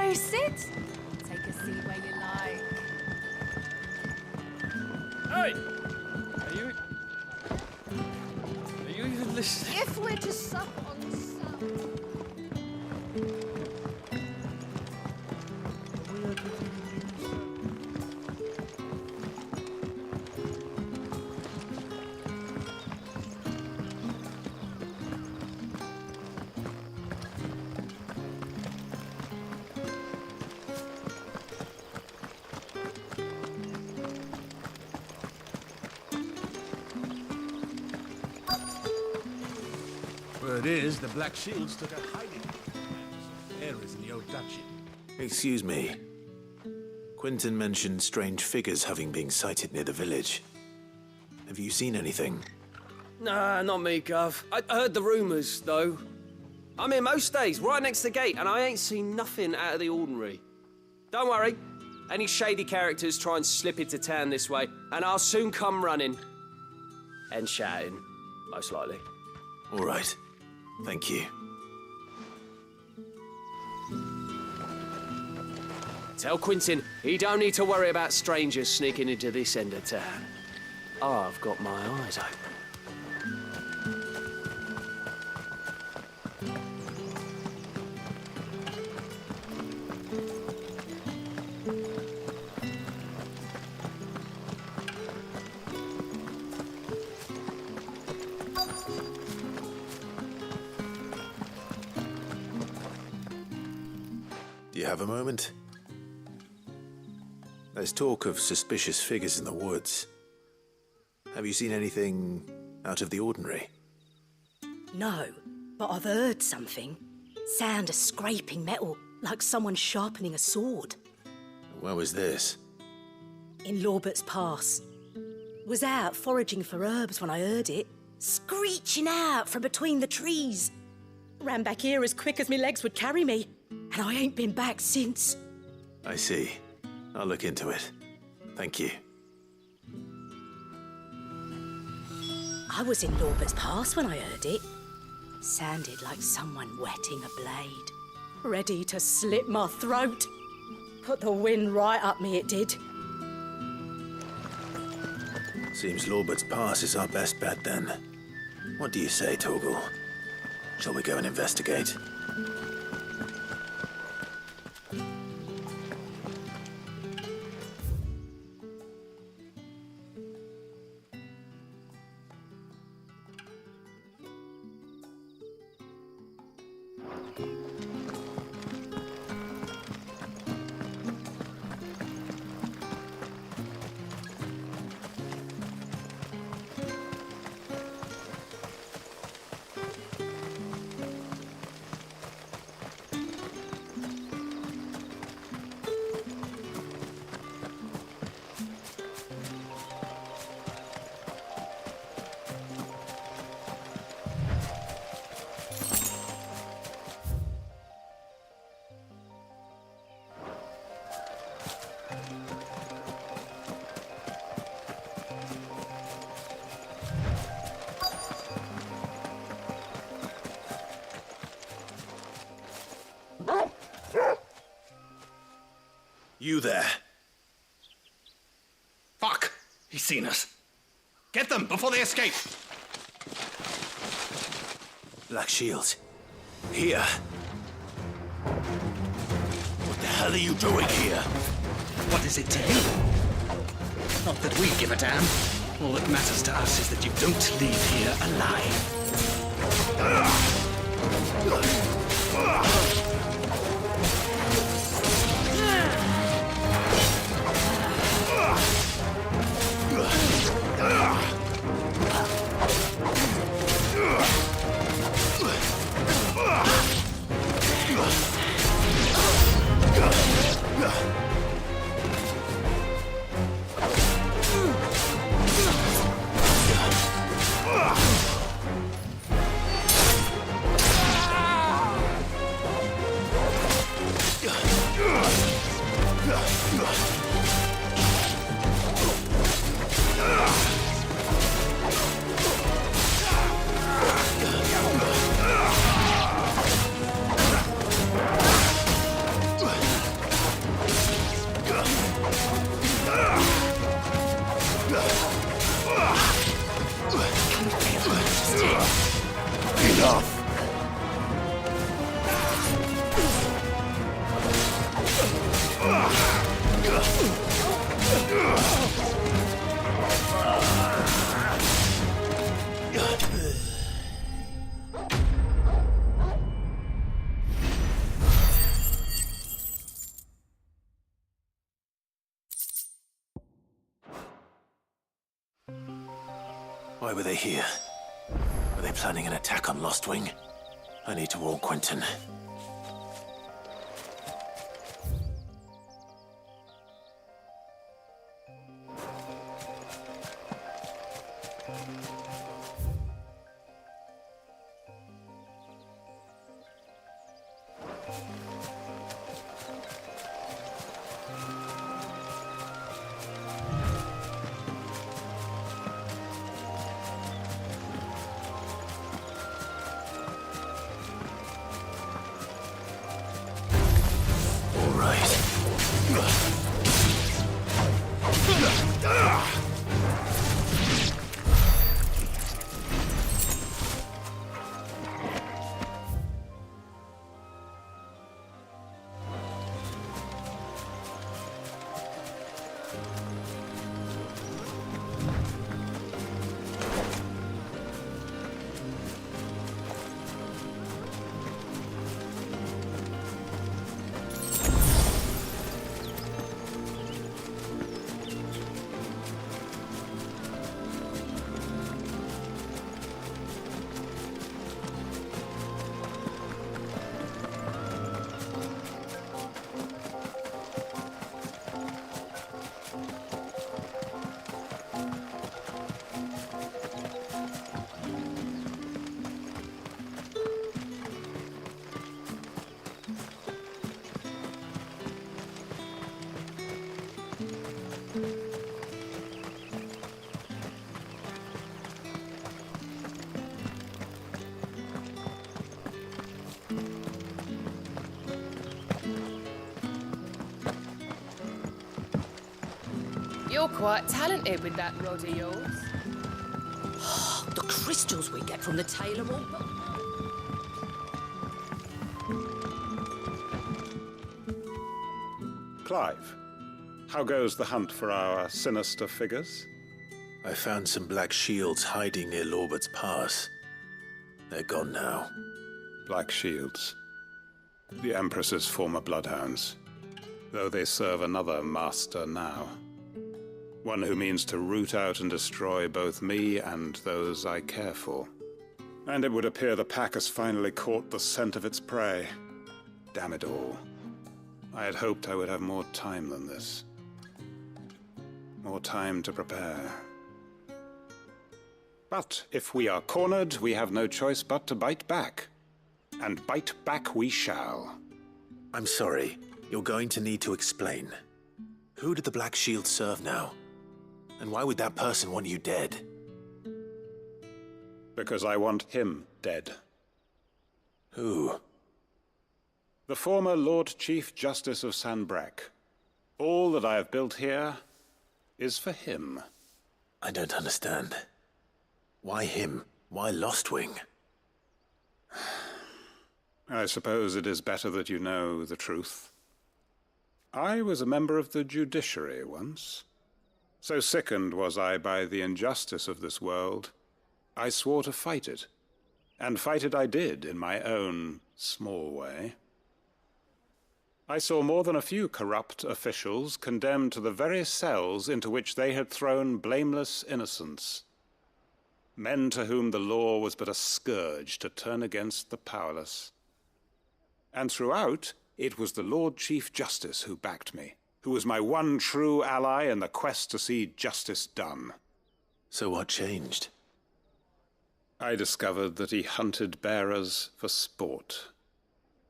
So sit. Take a seat where you like. Hey! Are you even listening? If we're to sup on some... Word is, the Black Shields took a hiding areas in the old duchy. Excuse me. Quentin mentioned strange figures having been sighted near the village. Have you seen anything? Nah, not me, Gov. I heard the rumours, though. I'm here most days, right next to the gate, and I ain't seen nothing out of the ordinary. Don't worry. Any shady characters try and slip into town this way, and I'll soon come running. And shouting, most likely. All right. Thank you. Tell Quentin he don't need to worry about strangers sneaking into this end of town. I've got my eyes open. Do you have a moment? There's talk of suspicious figures in the woods. Have you seen anything out of the ordinary? No, but I've heard something. Sound of scraping metal, like someone sharpening a sword. Where was this? In LAUBERT'S Pass. Was out foraging for herbs when I heard it, screeching out from between the trees. Ran back here as quick as my legs would carry me, and I ain't been back since. I see. I'll look into it. Thank you. I was in LAUBERT'S Pass when I heard it. Sounded like someone whetting a blade, ready to slit my throat. Put the wind right up me, it did. Seems LAUBERT'S Pass is our best bet then. What do you say, Torgal? Shall we go and investigate? You there. Fuck! He's seen us. Get them before they escape! Black Shields. Here. What the hell are you doing here? What is it to you? Not that we give a damn. All that matters to us is that you don't leave here alive. Why were they here? Were they planning an attack on Lostwing? I need to warn Quentin. You're quite talented with that rod of yours. The crystals we get from the tailor all Clive, how goes the hunt for our sinister figures? I found some black shields hiding near LAUBERT'S Pass. They're gone now. Black Shields. The Empress's former bloodhounds. Though they serve another master now. One who means to root out and destroy both me and those I care for. And it would appear the pack has finally caught the scent of its prey. Damn it all. I had hoped I would have more time than this. More time to prepare. But if we are cornered, we have no choice but to bite back. And bite back we shall. I'm sorry. You're going to need to explain. Who did the Black Shield serve now? And why would that person want you dead? Because I want him dead. Who? The former Lord Chief Justice of Sanbreque. All that I have built here is for him. I don't understand. Why him? Why Lostwing? I suppose it is better that you know the truth. I was a member of the judiciary once. So sickened was I by the injustice of this world, I swore to fight it. And fight it I did in my own small way. I saw more than a few corrupt officials condemned to the very cells into which they had thrown blameless innocents. Men to whom the law was but a scourge to turn against the powerless. And throughout, it was the Lord Chief Justice who backed me, who was my one true ally in the quest to see justice done. So what changed? I discovered that he hunted bearers for sport.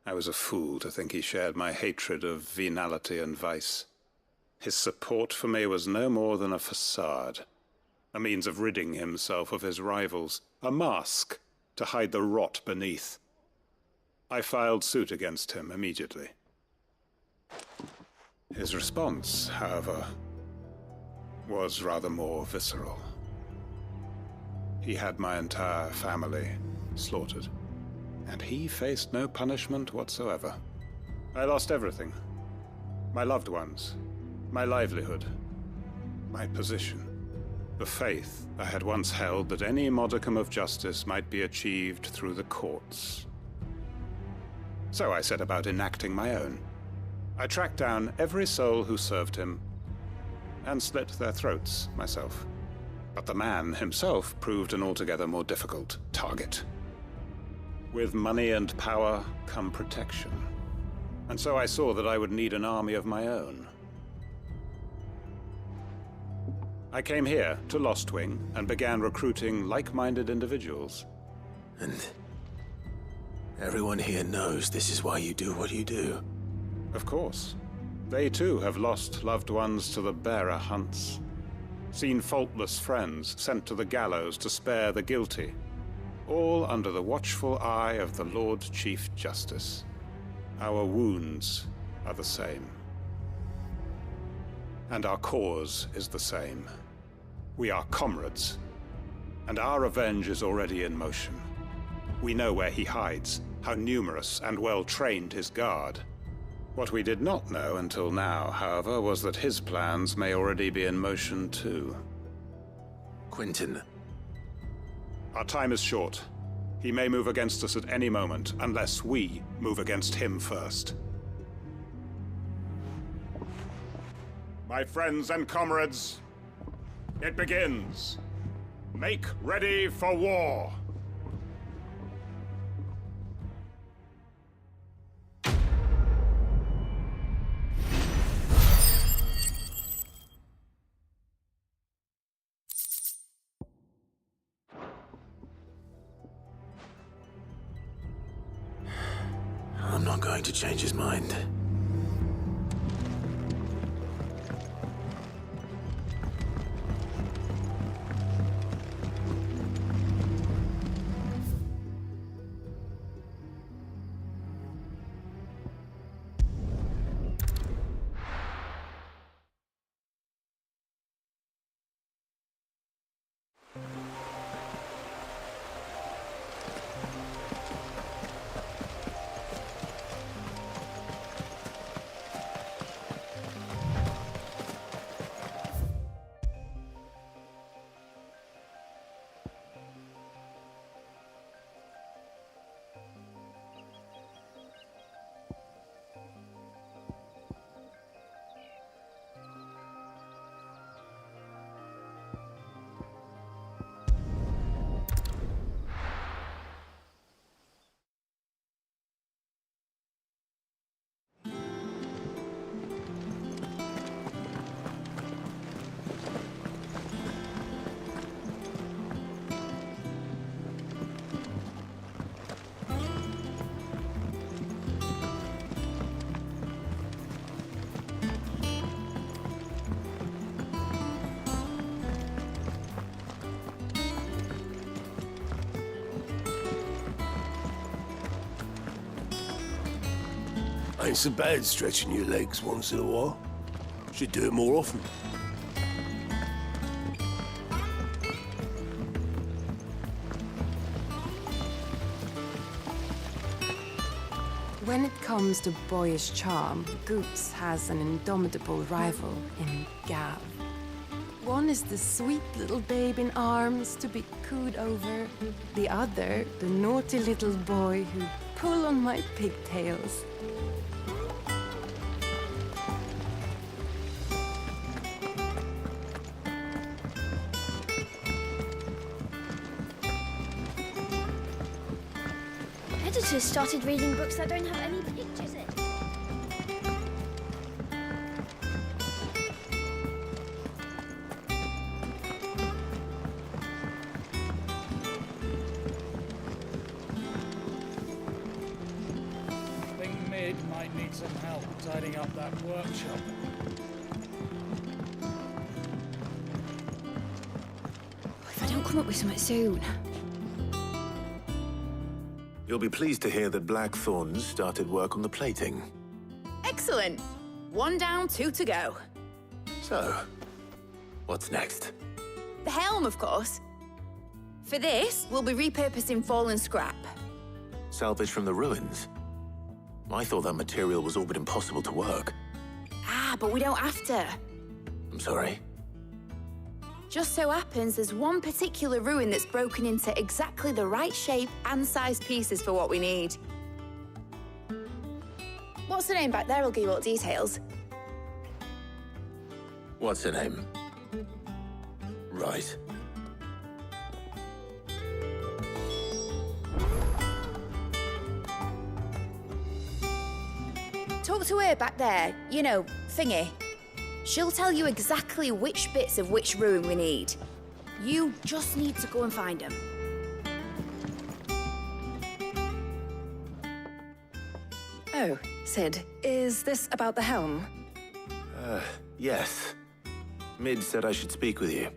I was a fool to think he shared my hatred of venality and vice. His support for me was no more than a facade, a means of ridding himself of his rivals, a mask to hide the rot beneath. I filed suit against him immediately. His response, however, was rather more visceral. He had my entire family slaughtered, and he faced no punishment whatsoever. I lost everything. My loved ones, my livelihood, my position, the faith I had once held that any modicum of justice might be achieved through the courts. So I set about enacting my own. I tracked down every soul who served him, and slit their throats myself. But the man himself proved an altogether more difficult target. With money and power come protection. And so I saw that I would need an army of my own. I came here to Lostwing and began recruiting like-minded individuals. And everyone here knows this is why you do what you do. Of course. They too have lost loved ones to the bearer hunts. Seen faultless friends sent to the gallows to spare the guilty. All under the watchful eye of the Lord Chief Justice. Our wounds are the same. And our cause is the same. We are comrades. And our revenge is already in motion. We know where he hides, how numerous and well-trained his guard. What we did not know until now, however, was that his plans may already be in motion too. Quentin. Our time is short. He may move against us at any moment, unless we move against him first. My friends and comrades, it begins. Make ready for war. I'm not going to change his mind. Ain't so bad stretching your legs once in a while. Should do it more often. When it comes to boyish charm, Goops has an indomitable rival in Gav. One is the sweet little babe in arms to be cooed over. The other, the naughty little boy who pull on my pigtails. Editors started reading books that don't have any pictures in. I think Mid might need some help tidying up that workshop. If I don't come up with something soon. You'll be pleased to hear that Blackthorn's started work on the plating. Excellent. 1 down, 2 to go. So, what's next? The helm, of course. For this, we'll be repurposing fallen scrap. Salvage from the ruins? I thought that material was all but impossible to work. Ah, but we don't have to. I'm sorry. Just so happens there's one particular ruin that's broken into exactly the right shape and size pieces for what we need. What's the name back there? I'll give you all the details. What's her name? Right. Talk to her back there. You know, thingy. She'll tell you exactly which bits of which ruin we need. You just need to go and find them. Oh, Sid, is this about the helm? Yes. Mid said I should speak with you.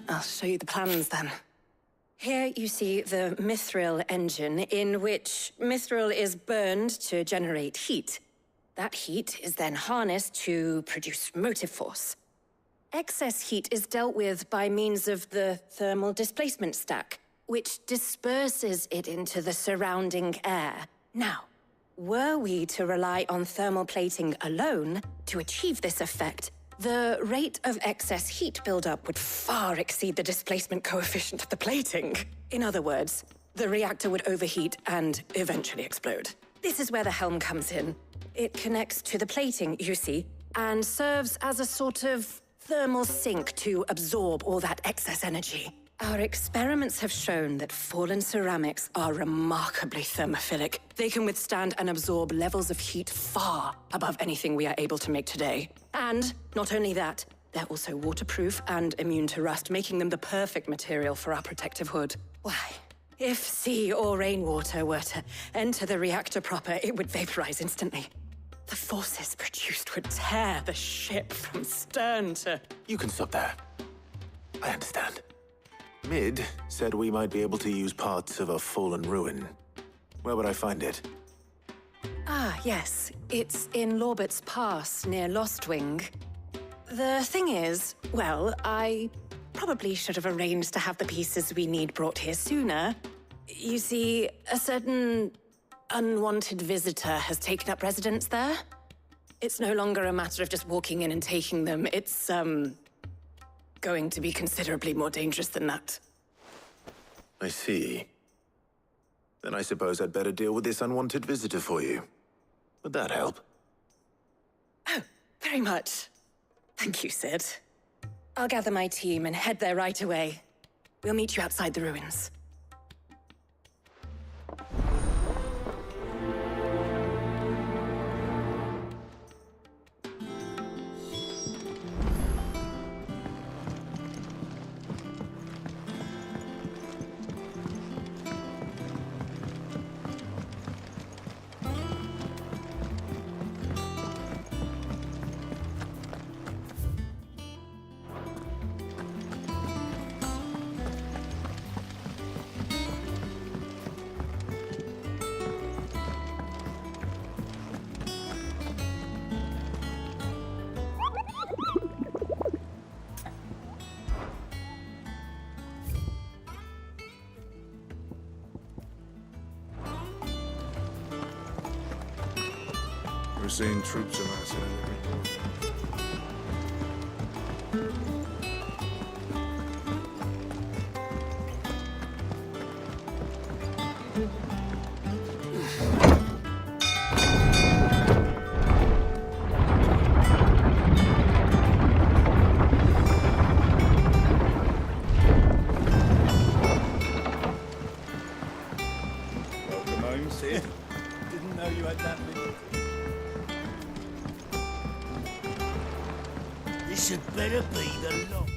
I'll show you the plans then. Here you see the mithril engine, in which mithril is burned to generate heat. That heat is then harnessed to produce motive force. Excess heat is dealt with by means of the thermal displacement stack, which disperses it into the surrounding air. Now, were we to rely on thermal plating alone to achieve this effect, the rate of excess heat buildup would far exceed the displacement coefficient of the plating. In other words, the reactor would overheat and eventually explode. This is where the helm comes in. It connects to the plating, you see, and serves as a sort of thermal sink to absorb all that excess energy. Our experiments have shown that fallen ceramics are remarkably thermophilic. They can withstand and absorb levels of heat far above anything we are able to make today. And not only that, they're also waterproof and immune to rust, making them the perfect material for our protective hood. Why, if sea or rainwater were to enter the reactor proper, it would vaporize instantly. The forces produced would tear the ship from stern to... You can stop there. I understand. Mid said we might be able to use parts of a fallen ruin. Where would I find it? Ah, yes. It's in LAUBERT'S Pass, near Lostwing. The thing is, well, I probably should have arranged to have the pieces we need brought here sooner. You see, a certain unwanted visitor has taken up residence there. It's no longer a matter of just walking in and taking them. It's, going to be considerably more dangerous than that. I see. Then I suppose I'd better deal with this unwanted visitor for you. Would that help? Oh, very much. Thank you, Sid. I'll gather my team and head there right away. We'll meet you outside the ruins. We're seeing troops amassing. Welcome home, Sid. Didn't know you had that many. This had better be the lot.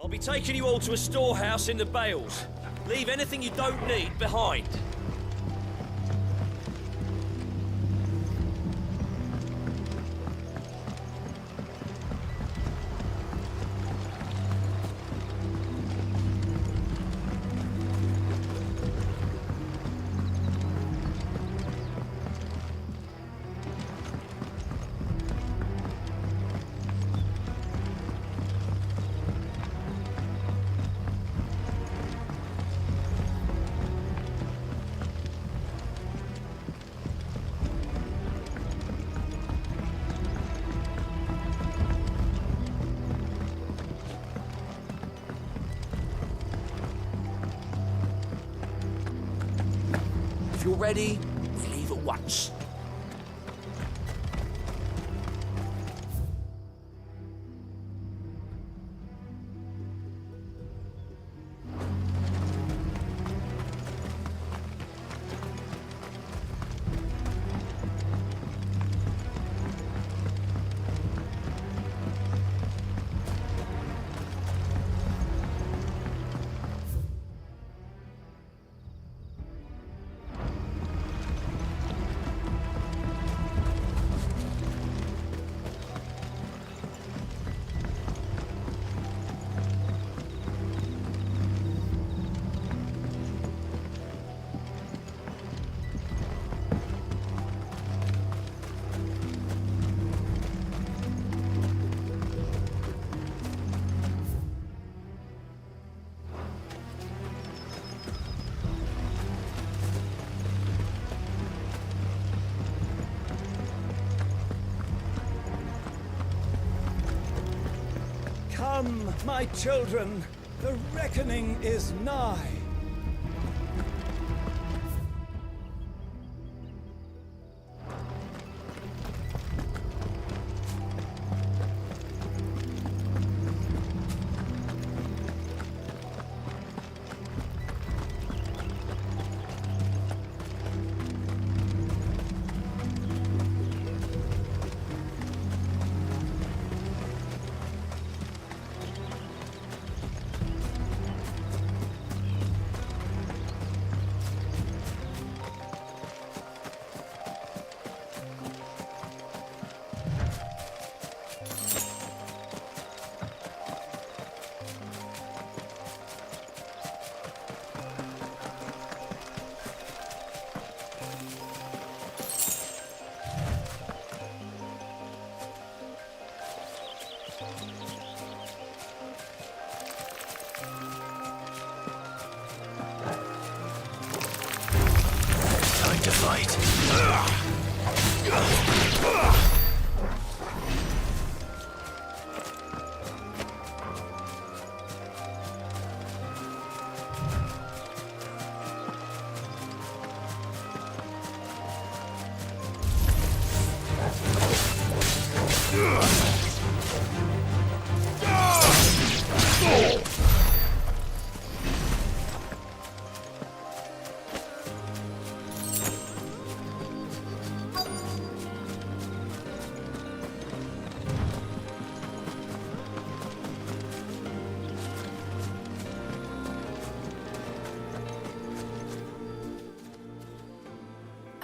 I'll be taking you all to a storehouse in the Bales. Leave anything you don't need behind. ready, we leave at once. Come, my children, the reckoning is nigh. To fight.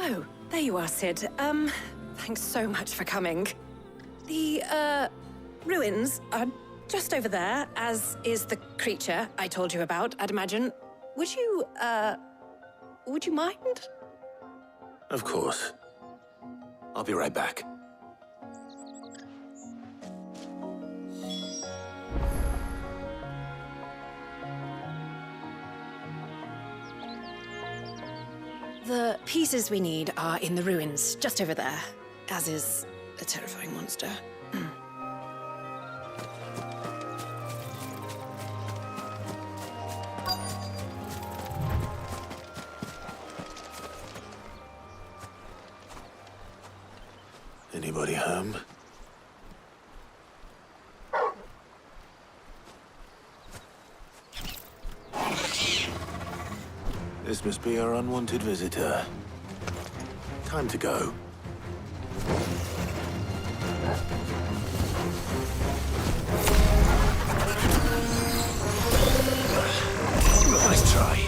Oh, there you are, Sid. Thanks so much for coming. The, ruins are just over there, as is the creature I told you about, I'd imagine. Would you mind? Of course. I'll be right back. The pieces we need are in the ruins, just over there, as is a terrifying monster. Anybody home? This must be our unwanted visitor. Time to go. Nice try.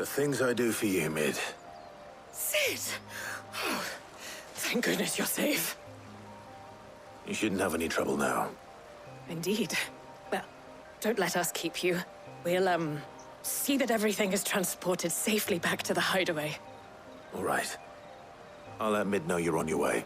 The things I do for you, Mid. Sid! Oh, thank goodness you're safe. You shouldn't have any trouble now. Indeed. Well, don't let us keep you. We'll, see that everything is transported safely back to the hideaway. All right. I'll let Mid know you're on your way.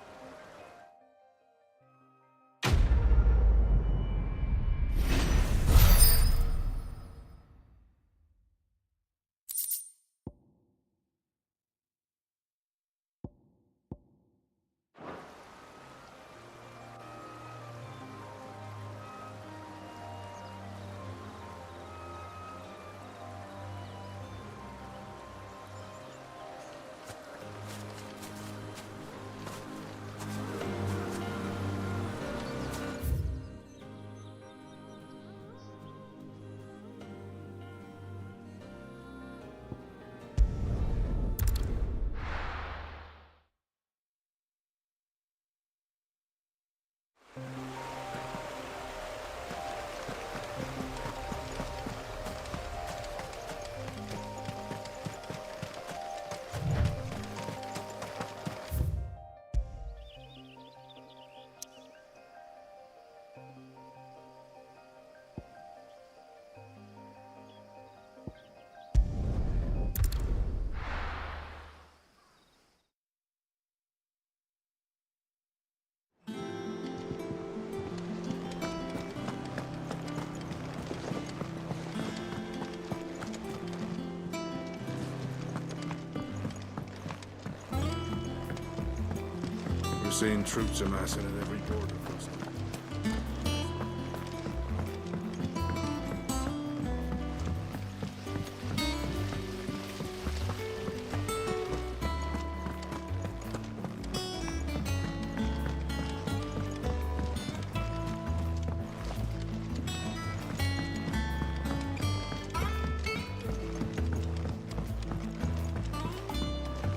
We're seeing troops amassing at every border post.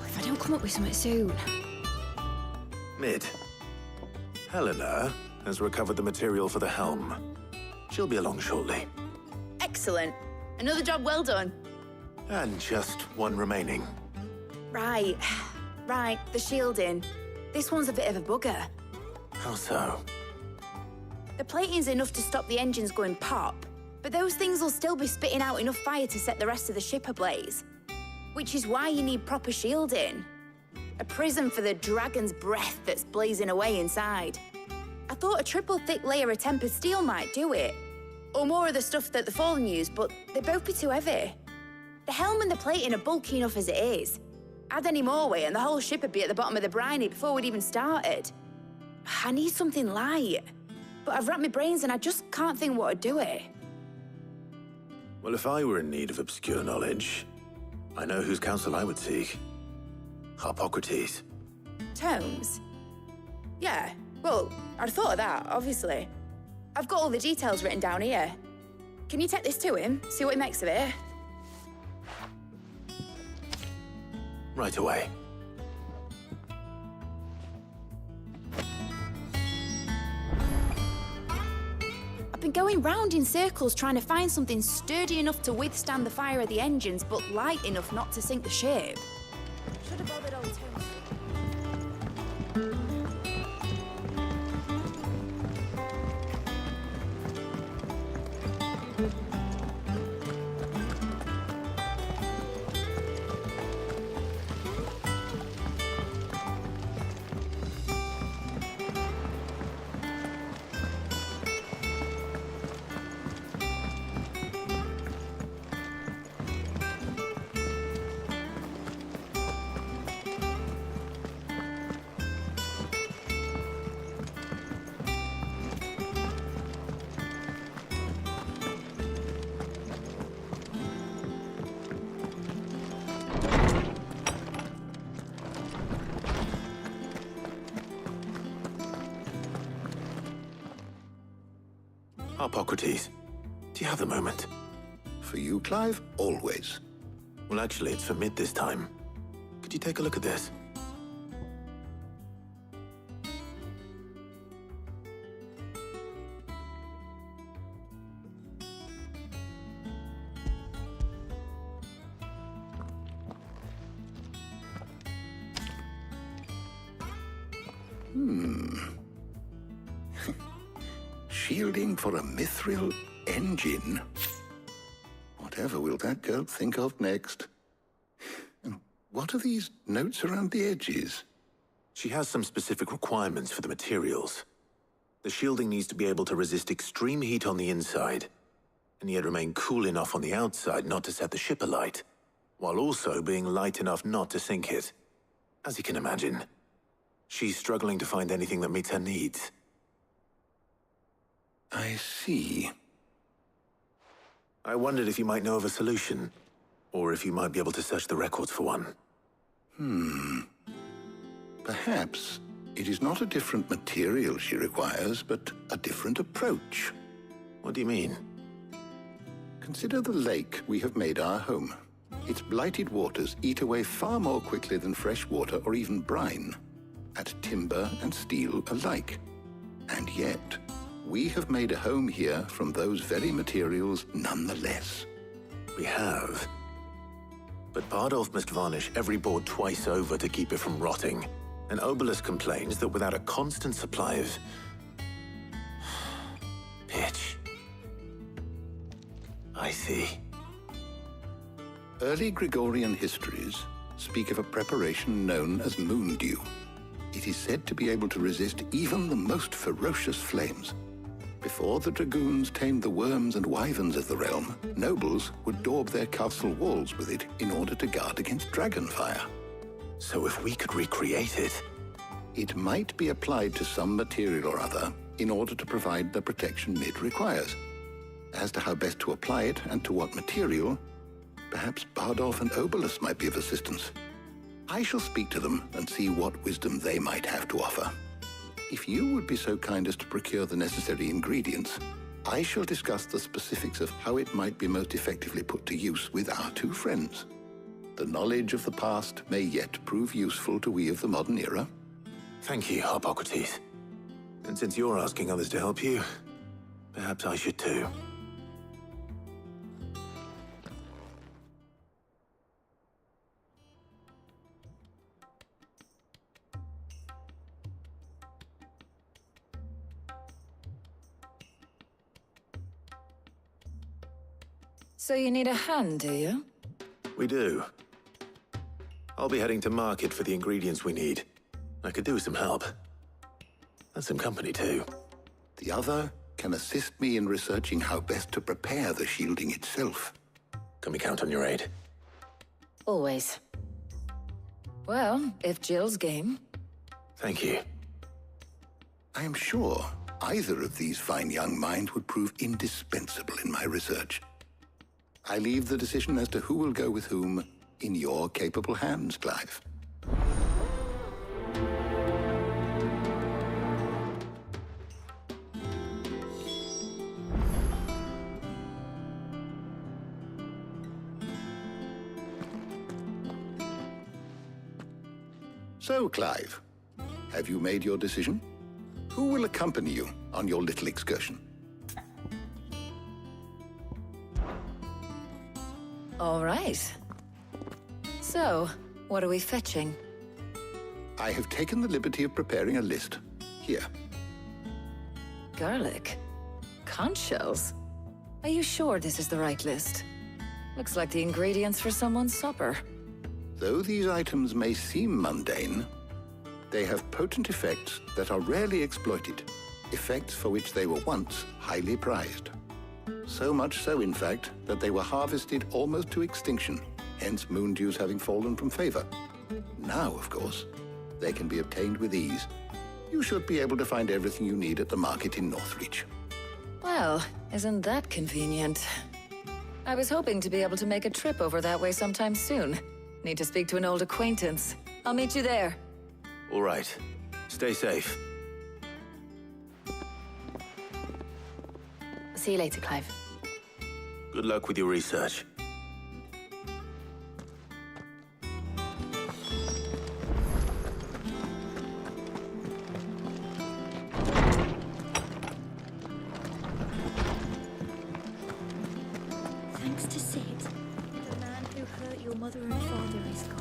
If I don't come up with something soon. Mid. Helena has recovered the material for the helm. She'll be along shortly. Excellent. Another job well done. And just one remaining. Right. Right, the shielding. This one's a bit of a bugger. How so? The plating's enough to stop the engines going pop, but those things will still be spitting out enough fire to set the rest of the ship ablaze. Which is why you need proper shielding. A prison for the dragon's breath that's blazing away inside. I thought a triple thick layer of tempered steel might do it. Or more of the stuff that the Fallen use, but they'd both be too heavy. The helm and the plating are bulky enough as it is. Add any more weight and the whole ship would be at the bottom of the briny before we'd even started. I need something light. But I've racked my brains and I just can't think what would do it. Well, if I were in need of obscure knowledge, I know whose counsel I would seek. Harpocrates. Tomes? Yeah, well, I'd thought of that, obviously. I've got all the details written down here. Can you take this to him, see what he makes of it? Right away. I've been going round in circles trying to find something sturdy enough to withstand the fire of the engines, but light enough not to sink the ship. Should have bothered old Tomes. Harpocrates, do you have a moment? For you, Clive, always. Well, actually, it's for Mid this time. Could you take a look at this? Shielding for a mithril engine. Whatever will that girl think of next? And what are these notes around the edges? She has some specific requirements for the materials. The shielding needs to be able to resist extreme heat on the inside, and yet remain cool enough on the outside not to set the ship alight, while also being light enough not to sink it. As you can imagine, she's struggling to find anything that meets her needs. I see. I wondered if you might know of a solution, or if you might be able to search the records for one. Perhaps it is not a different material she requires, but a different approach. What do you mean? Consider the lake we have made our home. Its blighted waters eat away far more quickly than fresh water or even brine, at timber and steel alike. And yet, we have made a home here from those very materials nonetheless. We have. But Bardolph must varnish every board twice over to keep it from rotting. And Obelisk complains that without a constant supply of pitch. I see. Early Gregorian histories speak of a preparation known as moon dew. It is said to be able to resist even the most ferocious flames. Before the dragoons tamed the worms and wyverns of the realm, nobles would daub their castle walls with it in order to guard against dragon fire. So if we could recreate it... It might be applied to some material or other in order to provide the protection Mid requires. As to how best to apply it and to what material, perhaps Bardolph and Obelisk might be of assistance. I shall speak to them and see what wisdom they might have to offer. If you would be so kind as to procure the necessary ingredients, I shall discuss the specifics of how it might be most effectively put to use with our two friends. The knowledge of the past may yet prove useful to we of the modern era. Thank you, Hippocrates. And since you're asking others to help you, perhaps I should too. So you need a hand, do you? We do. I'll be heading to market for the ingredients we need. I could do with some help. And some company, too. The other can assist me in researching how best to prepare the shielding itself. Can we count on your aid? Always. Well, if Jill's game. Thank you. I am sure either of these fine young minds would prove indispensable in my research. I leave the decision as to who will go with whom in your capable hands, Clive. So, Clive, have you made your decision? Who will accompany you on your little excursion? All right. So, what are we fetching? I have taken the liberty of preparing a list. Here. Garlic? Conch shells? Are you sure this is the right list? Looks like the ingredients for someone's supper. Though these items may seem mundane, they have potent effects that are rarely exploited, effects for which they were once highly prized. So much so, in fact, that they were harvested almost to extinction, hence moon dews having fallen from favor. Now, of course, they can be obtained with ease. You should be able to find everything you need at the market in Northreach. Well, isn't that convenient? I was hoping to be able to make a trip over that way sometime soon. Need to speak to an old acquaintance. I'll meet you there. All right. Stay safe. See you later, Clive. Good luck with your research. Thanks to Sid, the man who hurt your mother and father is gone.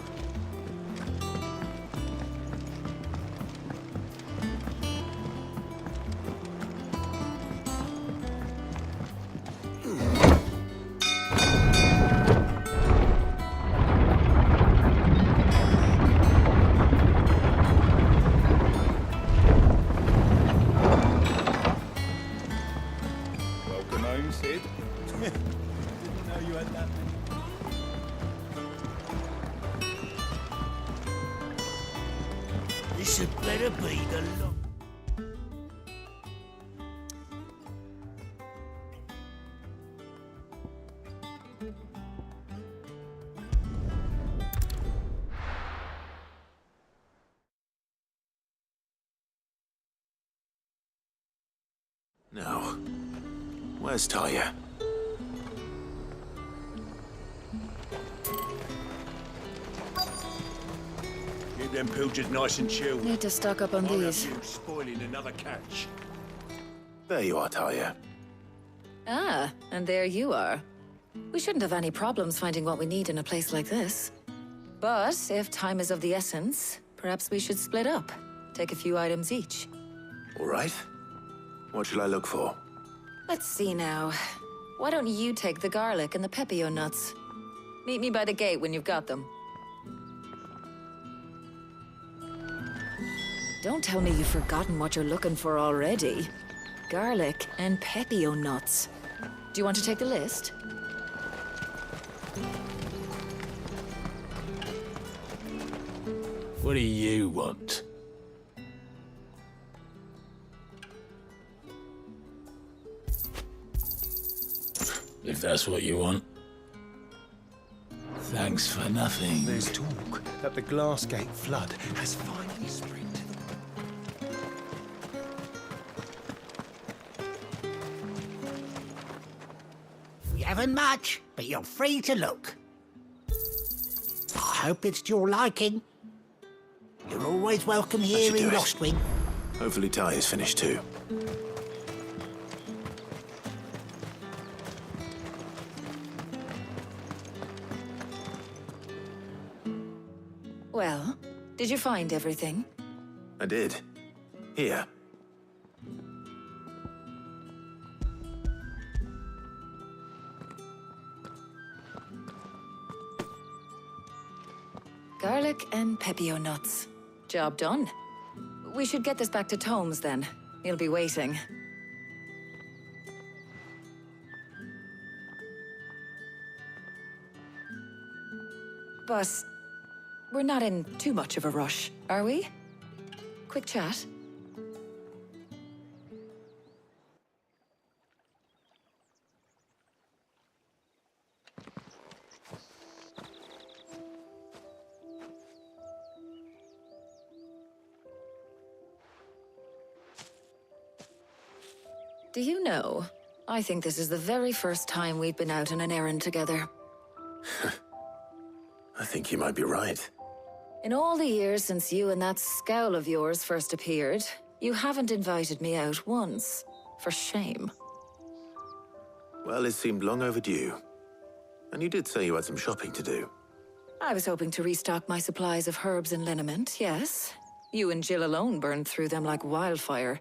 Now, where's Taya? Keep them pilchards nice and chilled. Need to stock up on I'll these. have you spoiling another catch. There you are, Taya. Ah, and there you are. We shouldn't have any problems finding what we need in a place like this. But if time is of the essence, perhaps we should split up. Take a few items each. All right. What shall I look for? Let's see now. Why don't you take the garlic and the pepio nuts? Meet me by the gate when you've got them. Don't tell me you've forgotten what you're looking for already. Garlic and pepio nuts. Do you want to take the list? What do you want? If that's what you want. Thanks for nothing. There's talk that the Glassgate flood has finally spread to the... We haven't much, but you're free to look. I hope it's to your liking. You're always welcome here in Lostwing. Hopefully Taya's finished too. Well, did you find everything? I did. Here. Garlic and pepio nuts. Job done. We should get this back to Tomes then. He'll be waiting. But we're not in too much of a rush, are we? Quick chat. Do you know, I think this is the very first time we've been out on an errand together. I think you might be right. In all the years since you and that scowl of yours first appeared, you haven't invited me out once. For shame. Well, it seemed long overdue. And you did say you had some shopping to do. I was hoping to restock my supplies of herbs and liniment, yes. You and Jill alone burned through them like wildfire.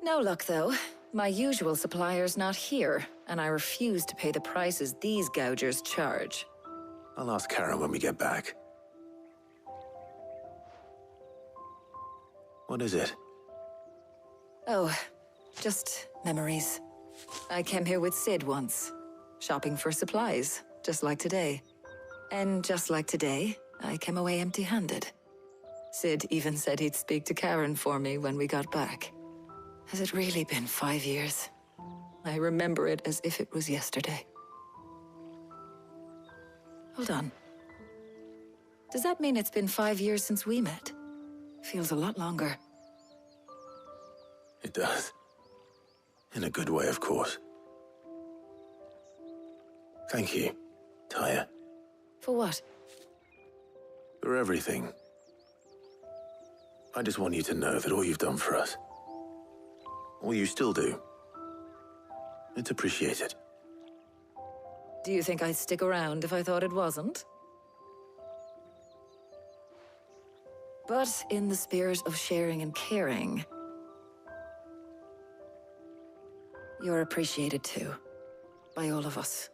No luck, though. My usual supplier's not here, and I refuse to pay the prices these gougers charge. I'll ask Karen when we get back. What is it? Oh, just memories. I came here with Sid once, shopping for supplies, just like today. And just like today, I came away empty-handed. Sid even said he'd speak to Karen for me when we got back. Has it really been 5 years? I remember it as if it was yesterday. Hold on. Does that mean it's been 5 years since we met? Feels a lot longer. It does. In a good way, of course. Thank you, Taya. For what? For everything. I just want you to know that all you've done for us, all you still do, it's appreciated. Do you think I'd stick around if I thought it wasn't? But in the spirit of sharing and caring, you're appreciated too, by all of us.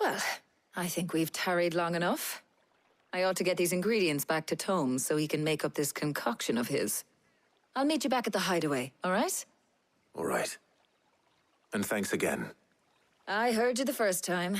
Well, I think we've tarried long enough. I ought to get these ingredients back to Tomes so he can make up this concoction of his. I'll meet you back at the hideaway, all right? All right. And thanks again. I heard you the first time.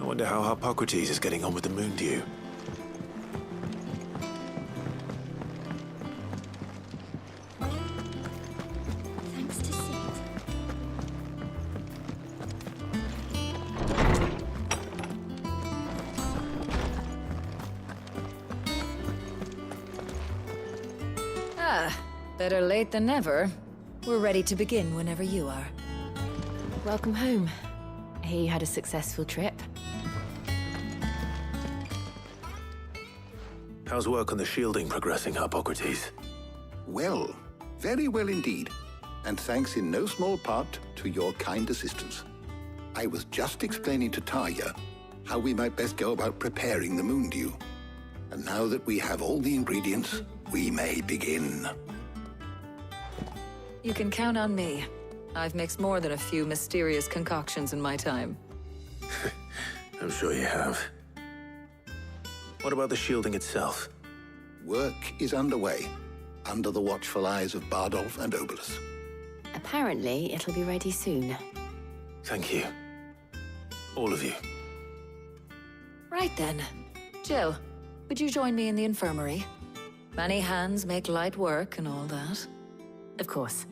I wonder how Hippocrates is getting on with the moon dew. Thanks to Sid. Ah, better late than never. We're ready to begin whenever you are. Welcome home. He had a successful trip. How's work on the shielding progressing, Hippocrates? Well, very well indeed. And thanks in no small part to your kind assistance. I was just explaining to Tarja how we might best go about preparing the moon dew. And now that we have all the ingredients, we may begin. You can count on me. I've mixed more than a few mysterious concoctions in my time. I'm sure you have. What about the shielding itself? Work is underway, under the watchful eyes of Bardolph and Obolus. Apparently, it'll be ready soon. Thank you. All of you. Right then. Jill, would you join me in the infirmary? Many hands make light work and all that. Of course.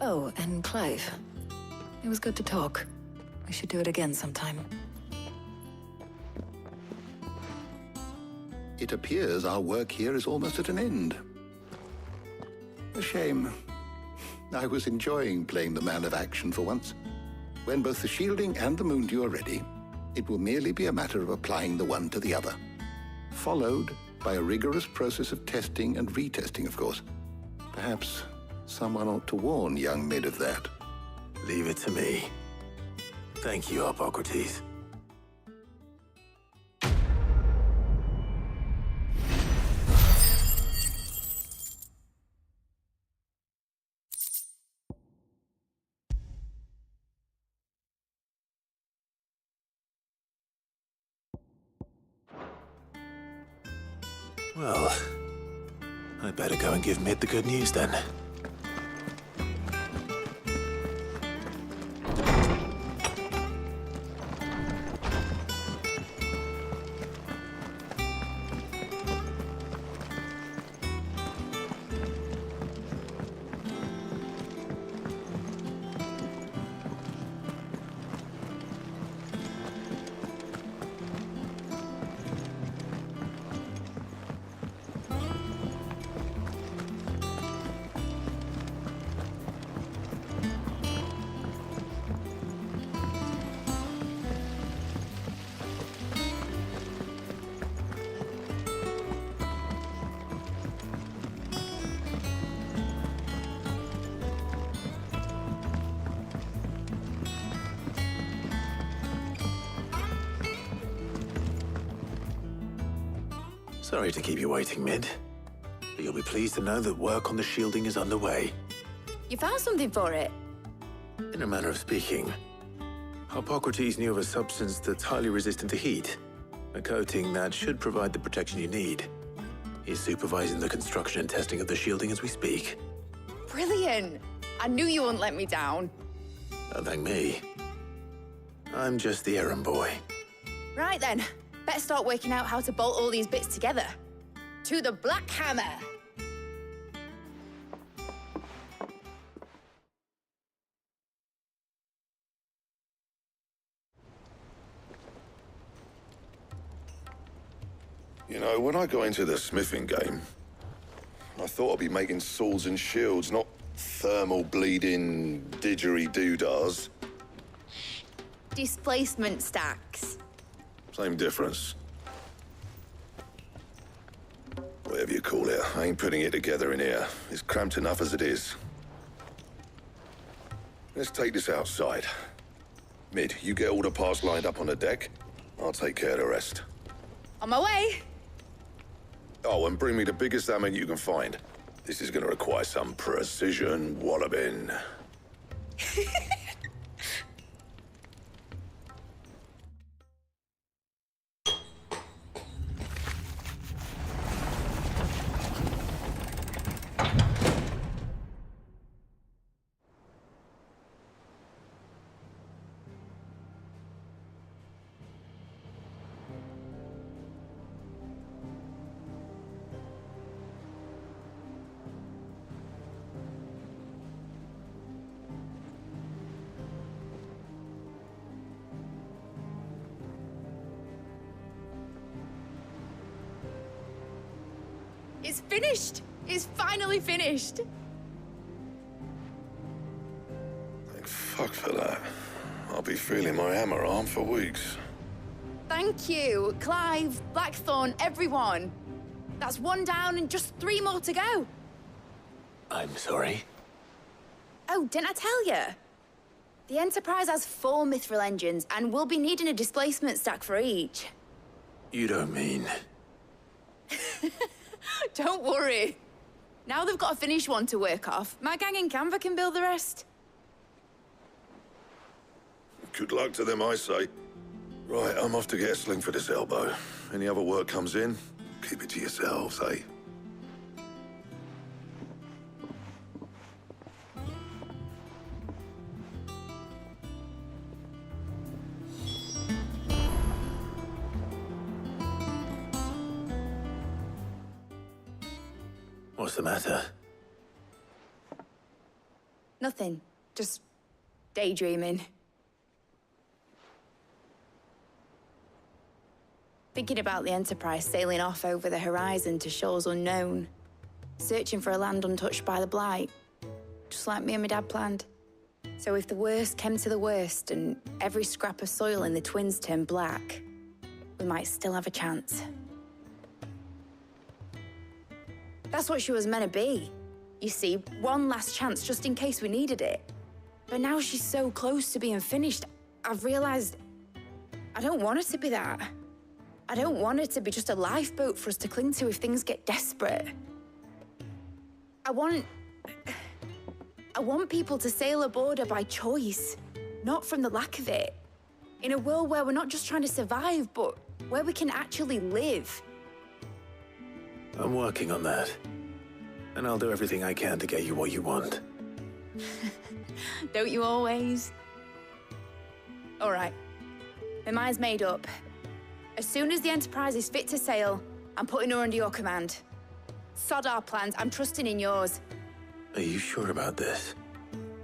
Oh, and Clive. It was good to talk. We should do it again sometime. It appears our work here is almost at an end. A shame. I was enjoying playing the man of action for once. When both the shielding and the moon dew are ready, it will merely be a matter of applying the one to the other. Followed by a rigorous process of testing and retesting, of course. Perhaps someone ought to warn young Mid of that. Leave it to me. Thank you, Hippocrates. Well, I better go and give Mid the good news then. Sorry to keep you waiting, Mid. But you'll be pleased to know that work on the shielding is underway. You found something for it? In a manner of speaking, Hippocrates knew of a substance that's highly resistant to heat. A coating that should provide the protection you need. He's supervising the construction and testing of the shielding as we speak. Brilliant! I knew you wouldn't let me down. Don't thank me. I'm just the errand boy. Right then, better start working out how to bolt all these bits together. To the Black Hammer! You know, when I got into the smithing game, I thought I'd be making swords and shields, not thermal bleeding didgeridoo-dahs. Displacement stacks. Same difference. Whatever you call it, I ain't putting it together in here. It's cramped enough as it is. Let's take this outside. Mid, you get all the parts lined up on the deck. I'll take care of the rest. On my way. Oh, and bring me the biggest hammer you can find. This is gonna require some precision walloping. It's finished! It's finally finished! Thank fuck for that. I'll be feeling my hammer arm for weeks. Thank you, Clive, Blackthorn, everyone. That's one down and just 3 more to go. I'm sorry. Oh, didn't I tell you? The Enterprise has 4 mithril engines, and we'll be needing a displacement stack for each. You don't mean... Don't worry. Now they've got a finished one to work off, my gang in Canva can build the rest. Good luck to them, I say. Right, I'm off to get a sling for this elbow. Any other work comes in, keep it to yourselves, eh? What's the matter? Nothing. Just daydreaming. Thinking about the Enterprise sailing off over the horizon to shores unknown. Searching for a land untouched by the Blight. Just like me and my dad planned. So if the worst came to the worst and every scrap of soil in the Twins turned black, we might still have a chance. That's what she was meant to be. You see, one last chance just in case we needed it. But now she's so close to being finished, I've realized I don't want her to be that. I don't want her to be just a lifeboat for us to cling to if things get desperate. I want people to sail aboard her by choice, not from the lack of it. In a world where we're not just trying to survive, but where we can actually live. I'm working on that. And I'll do everything I can to get you what you want. Don't you always? All right. My mind's made up. As soon as the Enterprise is fit to sail, I'm putting her under your command. Sod our plans, I'm trusting in yours. Are you sure about this?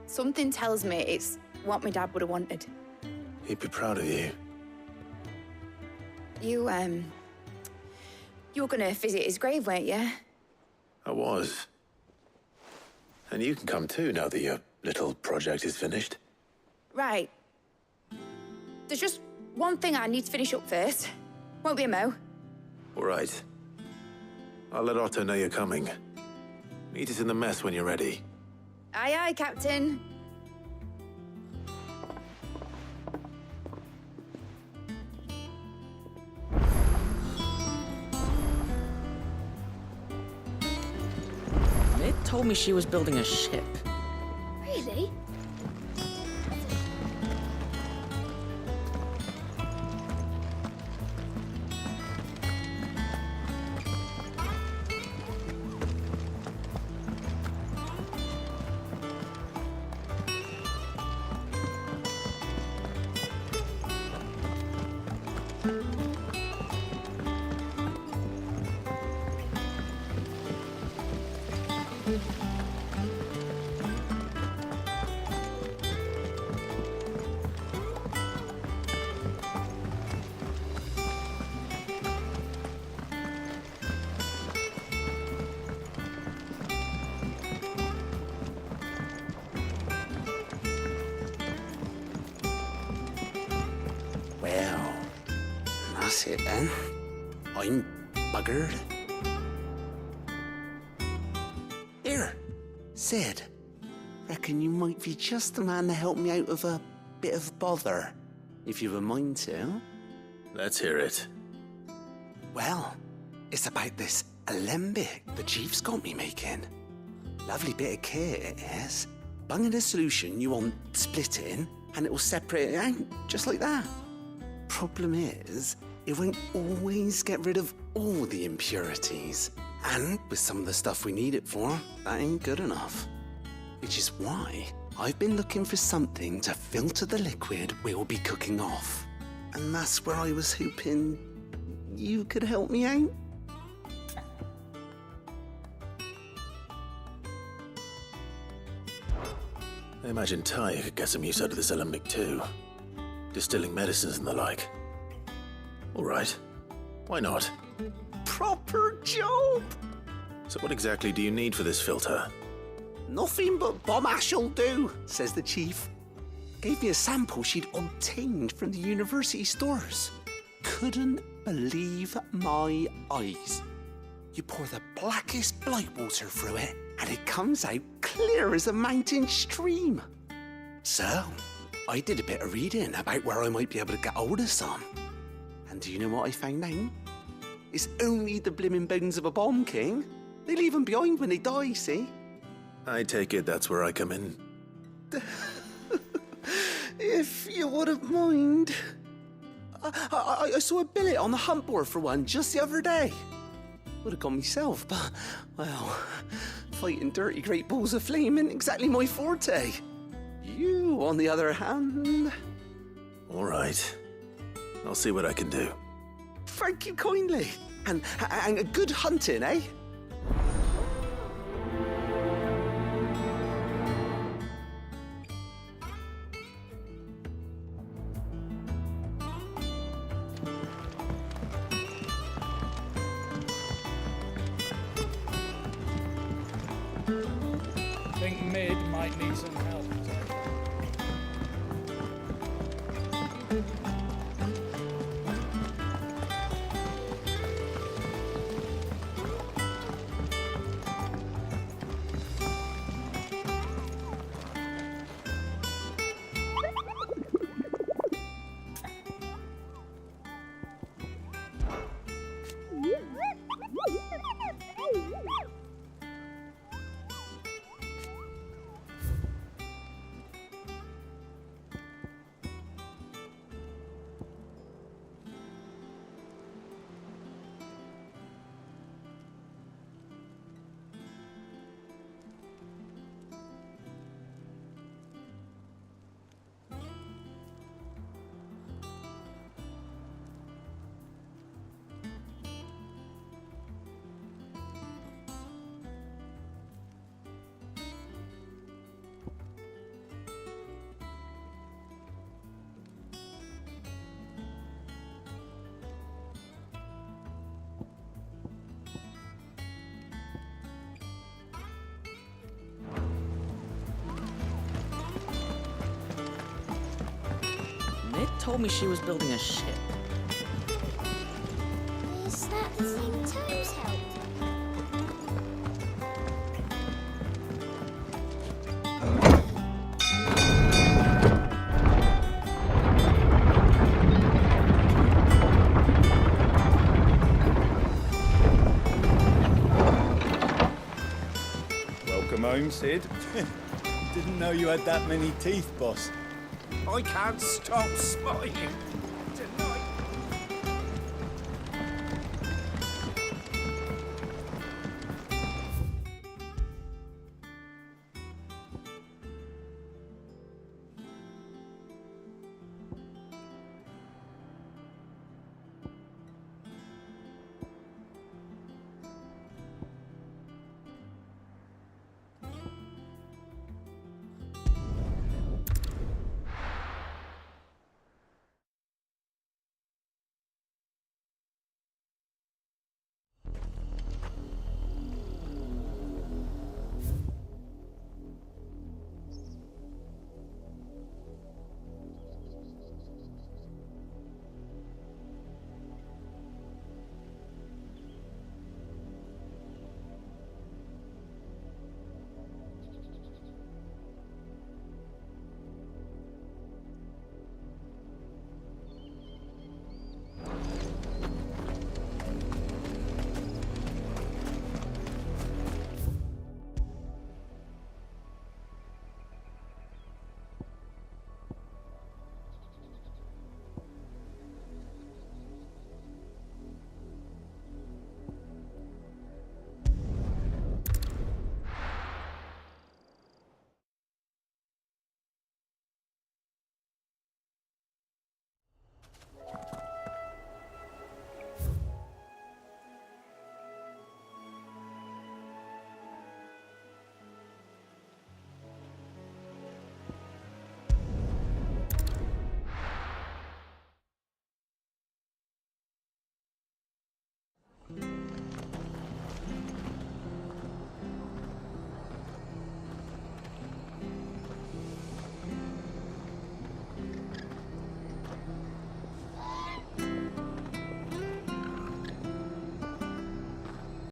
Something tells me it's what my dad would have wanted. He'd be proud of you. You were gonna visit his grave, weren't you? I was. And you can come too, now that your little project is finished. Right. There's just one thing I need to finish up first. Won't be a mo. All right. I'll let Otto know you're coming. Meet us in the mess when you're ready. Aye, aye, Captain. Mid told me she was building a ship. Really? Well, that's it then. I'm buggered. Here, Sid. reckon you might be just the man to help me out of a bit of bother, if you've a mind to. Let's hear it. Well, it's about this alembic the chief's got me making. Lovely bit of kit it is. Bung in a solution you want splitting, and it will separate it out, just like that. Problem is, it won't always get rid of all the impurities. And with some of the stuff we need it for, that ain't good enough. Which is why I've been looking for something to filter the liquid we'll be cooking off. And that's where I was hoping you could help me out. I imagine Ty could get some use out of this alembic too. Distilling medicines and the like. All right. Why not? Proper job! So what exactly do you need for this filter? Nothing but bomb ash'll do, says the chief. Gave me a sample she'd obtained from the university stores. Couldn't believe my eyes. You pour the blackest blight water through it, and it comes out clear as a mountain stream. So, I did a bit of reading about where I might be able to get hold of some. And do you know what I found out? It's only the blimmin' bones of a bomb king. They leave them behind when they die, see? I take it that's where I come in. If you wouldn't mind. I saw a billet on the hunt board for one just the other day. Would have gone myself, but, well, fighting dirty great balls of flame isn't exactly my forte. You, on the other hand... All right. I'll see what I can do. Thank you kindly. And good hunting, eh? I think Mid might need some help. Mid told me she was building a ship. Is that the thing Toes helped? Welcome home, Sid. Didn't know you had that many teeth, boss. I can't stop smiling. Tonight.